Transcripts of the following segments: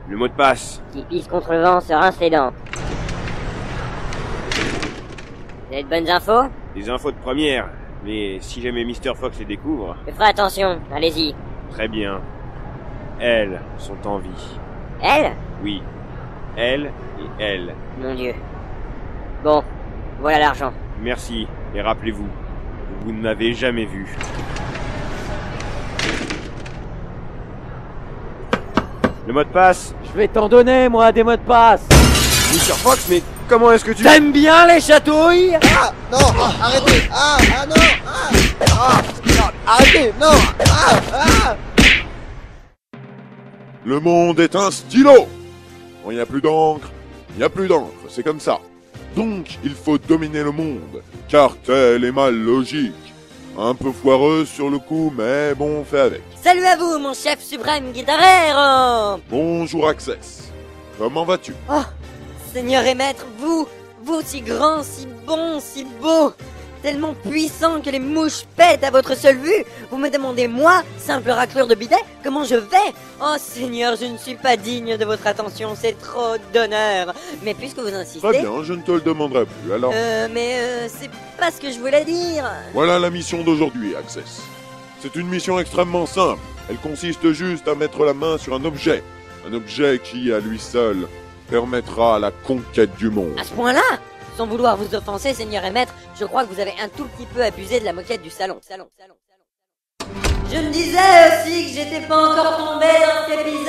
Le mot de passe. Qui pisse contre le vent se rince les dents. Vous avez de bonnes infos? Des infos de première. Mais si jamais Mr. Fox les découvre... Je ferai attention, allez-y. Très bien. Elles sont en vie. Elle? Oui. Elle et elle. Mon Dieu. Bon, voilà l'argent. Merci. Et rappelez-vous, vous ne m'avez jamais vu. Le mot de passe. Je vais t'en donner, moi, des mots de passe. Mr. Fox, mais comment est-ce que tu... T'aimes bien les chatouilles? Ah non, arrêtez. Non, non, arrêtez, non. Le monde est un stylo. Quand il n'y a plus d'encre, il n'y a plus d'encre, c'est comme ça. Donc, il faut dominer le monde, car telle est ma logique. Un peu foireuse sur le coup, mais bon, on fait avec. Salut à vous, mon chef suprême guitarero. Bonjour Access. Comment vas-tu? Oh, Seigneur et maître, vous si grand, si bon, si beau, tellement puissant que les mouches pètent à votre seule vue. Vous me demandez, moi, simple raclure de bidet, comment je vais? Oh Seigneur, je ne suis pas digne de votre attention, c'est trop d'honneur. Mais puisque vous insistez... Très bien, je ne te le demanderai plus, alors. C'est pas ce que je voulais dire. Voilà la mission d'aujourd'hui, Access. C'est une mission extrêmement simple. Elle consiste juste à mettre la main sur un objet. Un objet qui, à lui seul, permettra la conquête du monde. À ce point-là? Sans vouloir vous offenser, Seigneur et maître, je crois que vous avez un tout petit peu abusé de la moquette du salon. Je me disais aussi que j'étais pas encore tombé dans cet épisode.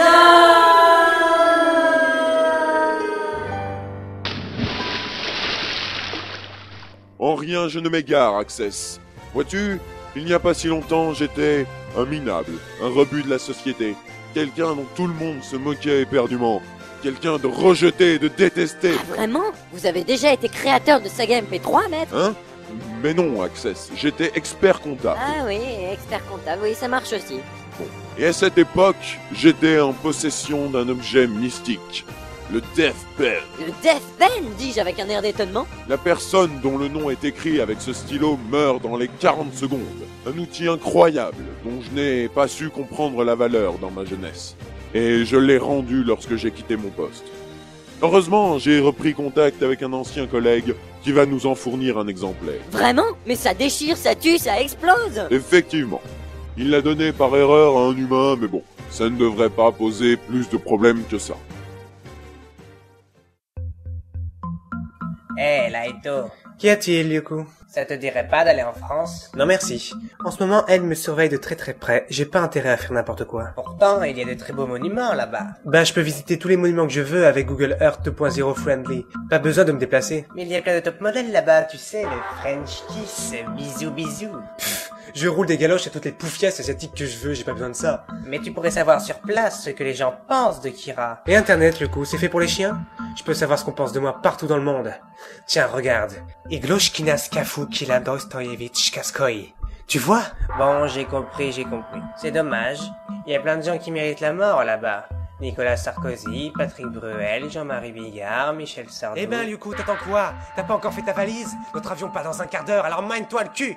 En rien je ne m'égare, Access. Vois-tu, il n'y a pas si longtemps, j'étais un minable, un rebut de la société, quelqu'un dont tout le monde se moquait éperdument, quelqu'un de rejeté et de détesté. Ah, vraiment? Vous avez déjà été créateur de saga MP3, maître? Hein? Mais non, Access, j'étais expert comptable. Ah oui, expert comptable, oui, ça marche aussi. Et à cette époque, j'étais en possession d'un objet mystique, le Death Pen. Le Death Pen, dis-je avec un air d'étonnement. La personne dont le nom est écrit avec ce stylo meurt dans les 40 secondes. Un outil incroyable dont je n'ai pas su comprendre la valeur dans ma jeunesse. Et je l'ai rendu lorsque j'ai quitté mon poste. Heureusement, j'ai repris contact avec un ancien collègue qui va nous en fournir un exemplaire. Vraiment? Mais ça déchire, ça tue, ça explose. Effectivement. Il l'a donné par erreur à un humain, mais bon, ça ne devrait pas poser plus de problèmes que ça. Hé, Laito, Qu'y a-t-il, Yuku? ça te dirait pas d'aller en France? Non merci. En ce moment, elle me surveille de très très près. J'ai pas intérêt à faire n'importe quoi. Pourtant, il y a de très beaux monuments là-bas. Bah, je peux visiter tous les monuments que je veux avec Google Earth 2.0 friendly. Pas besoin de me déplacer. Mais il y a plein de top modèles là-bas, tu sais, le French kiss, bisous bisous. Je roule des galoches à toutes les poufiasses asiatiques que je veux, j'ai pas besoin de ça. Mais tu pourrais savoir sur place ce que les gens pensent de Kira. Et Internet, le coup, c'est fait pour les chiens? Je peux savoir ce qu'on pense de moi partout dans le monde. Tiens, regarde. Igloshkinas Kafu Kila Dostoyevich Kaskoi. Tu vois? Bon, j'ai compris. C'est dommage. Il y a plein de gens qui méritent la mort là-bas. Nicolas Sarkozy, Patrick Bruel, Jean-Marie Bigard, Michel Sardou... Eh ben, Yuku, t'attends quoi? T'as pas encore fait ta valise? Notre avion part dans un quart d'heure, alors mine-toi le cul!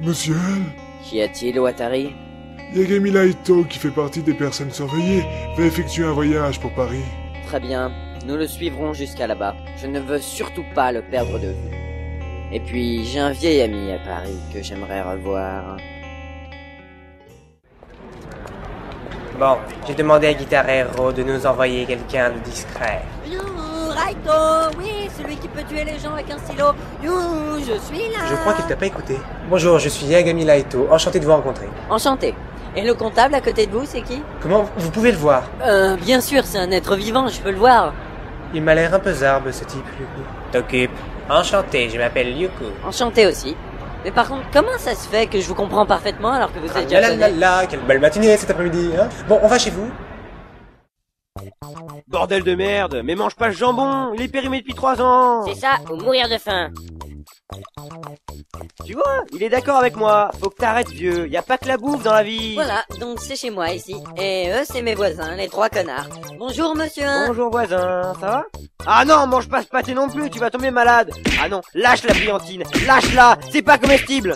Monsieur, Qu'y a-t-il, Watari? Yagami Laito, qui fait partie des personnes surveillées, va effectuer un voyage pour Paris. Très bien, nous le suivrons jusqu'à là-bas. Je ne veux surtout pas le perdre de vue. Et puis, j'ai un vieil ami à Paris que j'aimerais revoir. Bon, j'ai demandé à Guitar Hero de nous envoyer quelqu'un de discret. You, Raito, oui, celui qui peut tuer les gens avec un stylo. You, je suis là. Je crois qu'il t'a pas écouté. Bonjour, je suis Yagami Laito, enchanté de vous rencontrer. Enchanté. Et le comptable à côté de vous, c'est qui? Comment vous pouvez le voir? Bien sûr, c'est un être vivant, je peux le voir. Il m'a l'air un peu zarbe, ce type, Yuku. T'occupe. Enchanté, je m'appelle Yuku. Enchanté aussi. Mais par contre, comment ça se fait que je vous comprends parfaitement alors que vous êtes La japonais? quelle belle matinée cet après-midi, hein? Bon, on va chez vous. Bordel de merde, mais mange pas ce jambon, il est périmé depuis 3 ans. C'est ça, ou mourir de faim. Tu vois, il est d'accord avec moi. Faut que t'arrêtes, vieux. Y a pas que la bouffe dans la vie. Voilà, donc c'est chez moi ici. Et eux, c'est mes voisins, les 3 connards. Bonjour monsieur. Bonjour voisin, ça va? Ah non, mange pas ce pâté non plus, tu vas tomber malade. Ah non, lâche la brillantine, lâche-la, c'est pas comestible.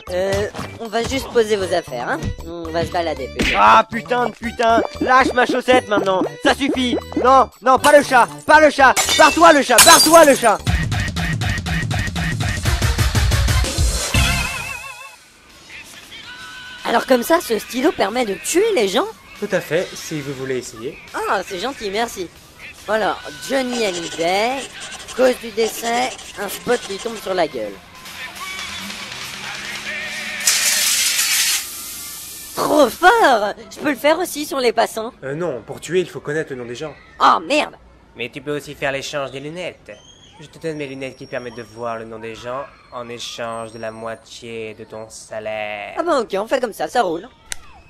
On va juste poser vos affaires, hein. On va se balader plutôt. Ah putain de putain, lâche ma chaussette maintenant, ça suffit. Non, non, pas le chat, pas le chat. Barre-toi le chat, barre-toi le chat. Alors comme ça, ce stylo permet de tuer les gens? Tout à fait, si vous voulez essayer. Ah, c'est gentil, merci. Alors, Johnny Hallyday, cause du décès, un spot lui tombe sur la gueule. Trop fort! Je peux le faire aussi sur les passants. Non, pour tuer, il faut connaître le nom des gens. Oh merde! Mais tu peux aussi faire l'échange des lunettes. Je te donne mes lunettes qui permettent de voir le nom des gens en échange de la moitié de ton salaire. Ah bah ok, on fait comme ça roule.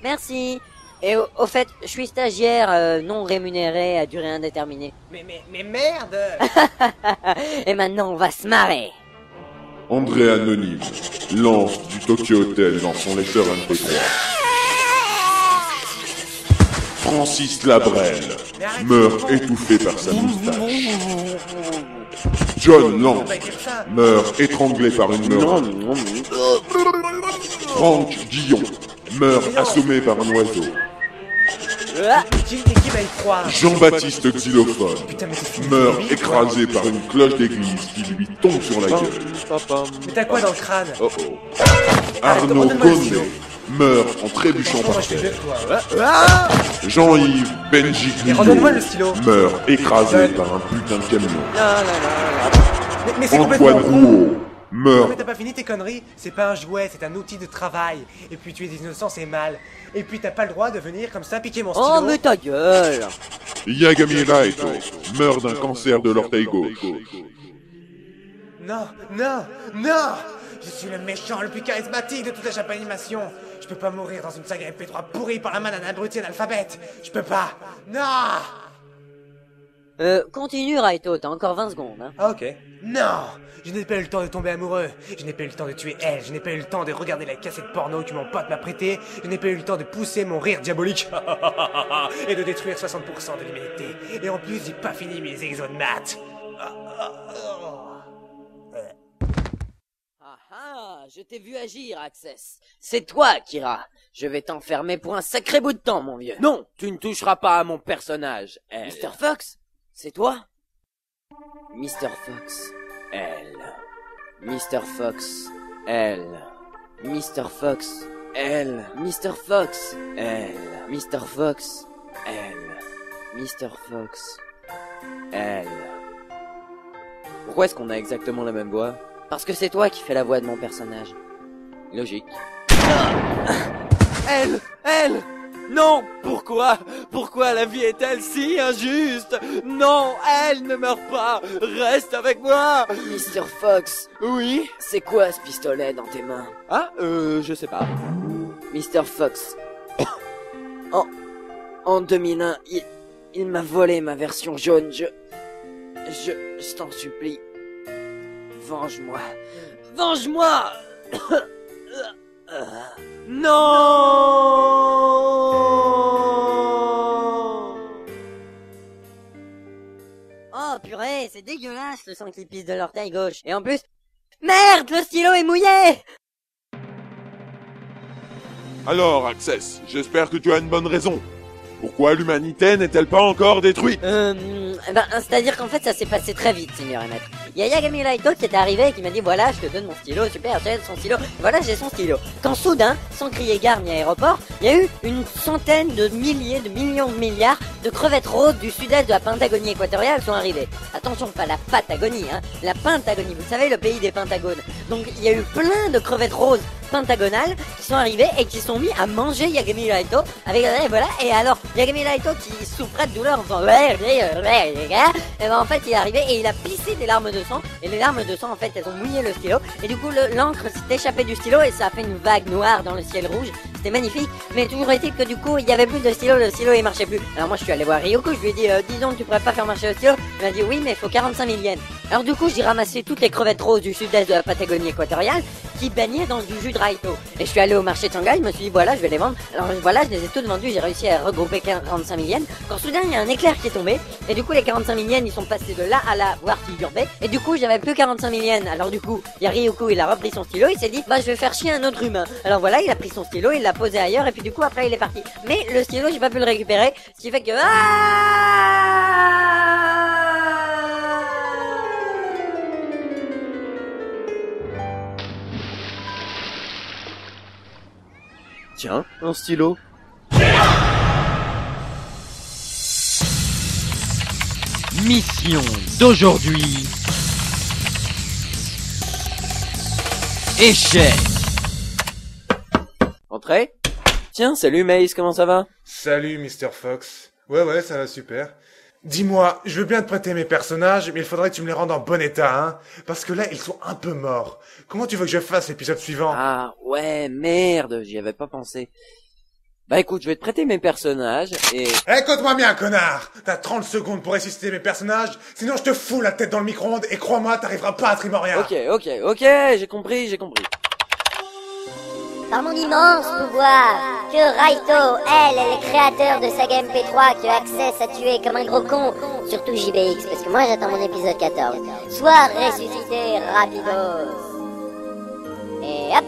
Merci. Et au fait, je suis stagiaire non rémunéré à durée indéterminée. Mais merde! Et maintenant, on va se marrer. André Anonyme lance du Tokyo Hotel dans son lecteur MP3. Francis Labrelle meurt étouffé par sa moustache. John Lang meurt étranglé par une meurtre. Franck Guillon meurt assommé par un oiseau. Qui va y croire? Jean-Baptiste Xylophone Putain, mais t'es meurt débile, écrasé par une cloche d'église qui lui tombe sur la gueule. Mais t'as quoi dans le crâne? Oh oh. Arnaud Condé meurt en trébuchant Moi par je te terre. jette toi. Jean-Yves Benji Et redonne-moi le stylo. meurt écrasé par un putain de camion. Mais c'est complètement Antoine con. Rouault Non meurt. mais t'as pas fini tes conneries? C'est pas un jouet, c'est un outil de travail. Et puis tuer des innocents c'est mal. Et puis t'as pas le droit de venir comme ça piquer mon stylo. Oh, mais ta gueule! Yagami Laito meurt d'un cancer de l'orteil gauche. Non, non, non! Je suis le méchant le plus charismatique de toute la Japanimation. Je peux pas mourir dans une saga MP3 pourrie par la main d'un abruti analphabète. Je peux pas. Non! Continue Raito, t'as encore 20 secondes, hein. Ah ok. Non! Je n'ai pas eu le temps de tomber amoureux. Je n'ai pas eu le temps de tuer elle. Je n'ai pas eu le temps de regarder la cassette porno que mon pote m'a prêtée. Je n'ai pas eu le temps de pousser mon rire diabolique. Et de détruire 60% de l'humanité. Et en plus, j'ai pas fini mes exos de maths. Ah, je t'ai vu agir, Access. C'est toi, Kira. Je vais t'enfermer pour un sacré bout de temps, mon vieux. Non, tu ne toucheras pas à mon personnage, elle. Mr. Fox, c'est toi? Mr. Fox, elle. Mr. Fox, elle. Mr. Fox, elle. Mr. Fox, elle. Mr. Fox, elle. Mr. Fox, elle. Pourquoi est-ce qu'on a exactement la même voix? Parce que c'est toi qui fais la voix de mon personnage. Logique. Elle! Non! Pourquoi? Pourquoi la vie est-elle si injuste? Non! Elle ne meurt pas! Reste avec moi! Mr. Fox. Oui? C'est quoi ce pistolet dans tes mains? Ah, je sais pas. Mr. Fox. En 2001, il m'a volé ma version jaune. Je t'en supplie. Venge-moi. Venge-moi! Non! Oh purée, c'est dégueulasse le sang qui pisse de l'orteil gauche. Et en plus... Merde, le stylo est mouillé! Alors, Access, j'espère que tu as une bonne raison. Pourquoi l'humanité n'est-elle pas encore détruite? C'est-à-dire qu'en fait ça s'est passé très vite, seigneur et maître. Il y a Yagami Laito qui est arrivé et qui m'a dit voilà, je te donne mon stylo, super, j'ai son stylo, et voilà, j'ai son stylo. Quand soudain, sans crier gare ni aéroport, il y a eu une centaine de milliers, de millions de milliards de crevettes roses du sud-est de la Pentagonie équatoriale sont arrivées. Attention, pas la Patagonie, hein, la Pentagonie, vous savez, le pays des Pentagones. Donc il y a eu plein de crevettes roses pentagonales qui sont arrivées et qui sont mis à manger Yagami Laito avec et voilà, et alors Yagami Laito qui souffrait de douleur en faisant et ben en fait il est arrivé et il a pissé des larmes de sang, et les larmes de sang en fait elles ont mouillé le stylo, et du coup l'encre s'est échappée du stylo et ça a fait une vague noire dans le ciel rouge. C'était magnifique, mais toujours est-il que du coup il y avait plus de stylo, le stylo il marchait plus. Alors moi je suis allé voir Ryoko, je lui ai dit dis donc tu pourrais pas faire marcher le stylo. Il m'a dit oui mais il faut 45 000 yens. Alors du coup, j'ai ramassé toutes les crevettes roses du sud-est de la Patagonie équatoriale qui baignaient dans du jus de raito. Et je suis allé au marché de Shanghai, je me suis dit voilà, je vais les vendre. Alors voilà, je les ai toutes vendues, j'ai réussi à regrouper 45 000 yens. Quand soudain, il y a un éclair qui est tombé. Et du coup, les 45 000 yens, ils sont passés de là à là, voire figuré. Et du coup, j'avais plus 45 000 yens. Alors du coup, il y a Ryuko, il a repris son stylo, il s'est dit bah je vais faire chier un autre humain. Alors voilà, il a pris son stylo, il l'a posé ailleurs et puis du coup après il est parti. Mais le stylo, j'ai pas pu le récupérer, ce qui fait que Tiens, un stylo. Mission d'aujourd'hui. Échec. Entrez. Tiens, salut Mace, comment ça va? Salut, Mr. Fox. Ouais, ça va super. Dis-moi, je veux bien te prêter mes personnages, mais il faudrait que tu me les rendes en bon état, hein. Parce que là, ils sont un peu morts. Comment tu veux que je fasse l'épisode suivant? Ah, ouais, merde, j'y avais pas pensé. Bah écoute, je vais te prêter mes personnages et... Écoute-moi bien, connard! T'as 30 secondes pour ressusciter mes personnages, sinon je te fous la tête dans le micro-ondes et crois-moi, t'arriveras pas à Trimoria. Ok, j'ai compris. Par mon immense pouvoir, que Raito, elle est le créateur de Saga MP3 que Access a tué comme un gros con, surtout JBX, parce que moi j'attends mon épisode 14, soit ressuscité rapidos. Et hop.